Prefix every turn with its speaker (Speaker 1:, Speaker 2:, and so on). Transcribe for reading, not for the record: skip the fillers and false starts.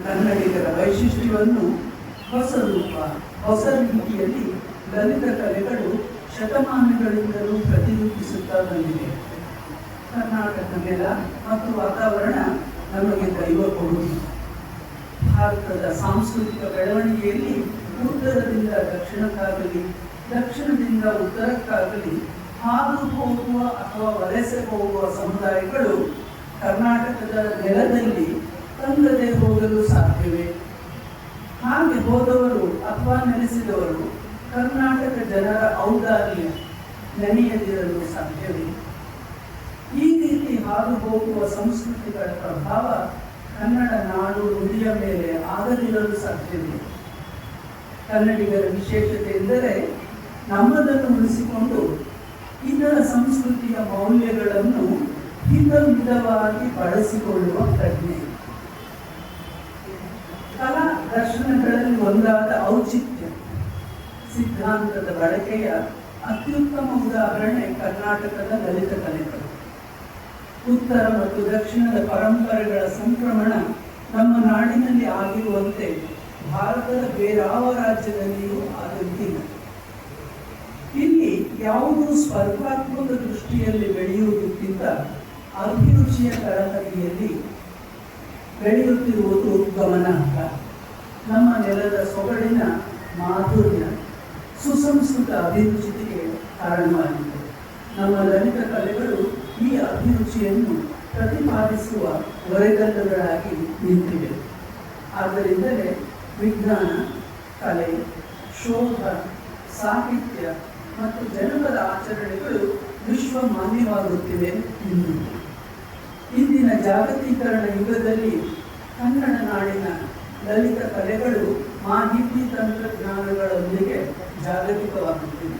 Speaker 1: ಕನ್ನಡಿಗರ ವೈಶಿಷ್ಟ್ಯವನ್ನು ಹೊಸ ರೂಪ, ಹೊಸ ರೀತಿಯಲ್ಲಿ ಲಲಿತ ಕಲೆಗಳು ಶತಮಾನಗಳಿಂದಲೂ ಪ್ರತಿರೂಪಿಸುತ್ತಾ ಬಂದಿದೆ. ಕರ್ನಾಟಕ ನೆಲ ಮತ್ತು ವಾತಾವರಣ ನಮಗೆ ದೈವ ಕೊಡುಗೆ. ಭಾರತದ ಸಾಂಸ್ಕೃತಿಕ ಬೆಳವಣಿಗೆಯಲ್ಲಿ ಉತ್ತರದಿಂದ ದಕ್ಷಿಣಕ್ಕಾಗಲಿ, ದಕ್ಷಿಣದಿಂದ ಉತ್ತರಕ್ಕಾಗಲಿ ಹಾದು ಹೋಗುವ ಅಥವಾ ವಲಸೆ ಹೋಗುವ ಸಮುದಾಯಗಳು ಕರ್ನಾಟಕದ ನೆಲದಲ್ಲಿ ತಂಗದೆ ಹೋಗಲು ಸಾಧ್ಯವೇ? ಹಾಗೆ ಹೋದವರು ಅಥವಾ ನೆಲೆಸಿದವರು ಕರ್ನಾಟಕ ಜನರ ಔದಾರ್ಯ ನೆನೆಯದಿರಲು ಸಾಧ್ಯವೇ? ಈ ರೀತಿ ಹಾದು ಹೋಗುವ ಸಂಸ್ಕೃತಿಗಳ ಪ್ರಭಾವ ಕನ್ನಡ ನಾಡು ನುಡಿಯ ಮೇಲೆ ಆಗದಿರಲು ಸಾಧ್ಯವಿದೆ. ಕನ್ನಡಿಗರ ವಿಶೇಷತೆ ಎಂದರೆ ನಮ್ಮದನ್ನು ಉಳಿಸಿಕೊಂಡು ಇತರ ಸಂಸ್ಕೃತಿಯ ಮೌಲ್ಯಗಳನ್ನು ಹಿತಮಿತವಾಗಿ ಬಳಸಿಕೊಳ್ಳುವ ಪ್ರಜ್ಞೆ. ಕಲಾ ದರ್ಶನಗಳಲ್ಲಿ ಒಂದಾದ ಔಚಿತ್ಯ ಸಿದ್ಧಾಂತದ ಬಳಕೆಯ ಅತ್ಯುತ್ತಮ ಉದಾಹರಣೆ ಕರ್ನಾಟಕದ ಲಲಿತ ಕಲೆಗಳು. ಉತ್ತರ ಮತ್ತು ದಕ್ಷಿಣದ ಪರಂಪರೆಗಳ ಸಂಕ್ರಮಣ ನಮ್ಮ ನಾಡಿನಲ್ಲಿ ಆಗಿರುವಂತೆ ಭಾರತದ ಬೇರಾವ ರಾಜ್ಯದಲ್ಲಿಯೂ ಆಗಲಿಲ್ಲ. ಇಲ್ಲಿ ಯಾವುದೂ ಸ್ಪರ್ಧಾತ್ಮಕ ದೃಷ್ಟಿಯಲ್ಲಿ ಬೆಳೆಯುವುದಕ್ಕಿಂತ ಅಭಿರುಚಿಯ ತರಹದಿಯಲ್ಲಿ ಬೆಳೆಯುತ್ತಿರುವುದು ಗಮನಾರ್ಹ. ನಮ್ಮ ನೆಲದ ಸೊಗಡಿನ ಮಾಧುರ್ಯ ಸುಸಂಸ್ಕೃತ ಅಭಿರುಚಿಗೆ ಕಾರಣವಾಗಿದೆ. ನಮ್ಮ ಲಲಿತ ಕಲೆಗಳು ಈ ಅಭಿರುಚಿಯನ್ನು ಪ್ರತಿಪಾದಿಸುವ ಹೊರೆಗಲ್ಲುಗಳಾಗಿ ನಿಂತಿವೆ. ಆದ್ದರಿಂದಲೇ ವಿಜ್ಞಾನ, ಕಲೆ, ಶೋಧ, ಸಾಹಿತ್ಯ ಮತ್ತು ಜನಪದ ಆಚರಣೆಗಳು ವಿಶ್ವ ಮಾನ್ಯವಾಗುತ್ತಿವೆ ಇಂದು. ಇಂದಿನ ಜಾಗತೀಕರಣ ಯುಗದಲ್ಲಿ ಕನ್ನಡ ನಾಡಿನ ಲಲಿತ ಕಲೆಗಳು ಮಾಹಿತಿ ತಂತ್ರಜ್ಞಾನಗಳೊಂದಿಗೆ ಜಾಗತಿಕವಾಗುತ್ತಿವೆ.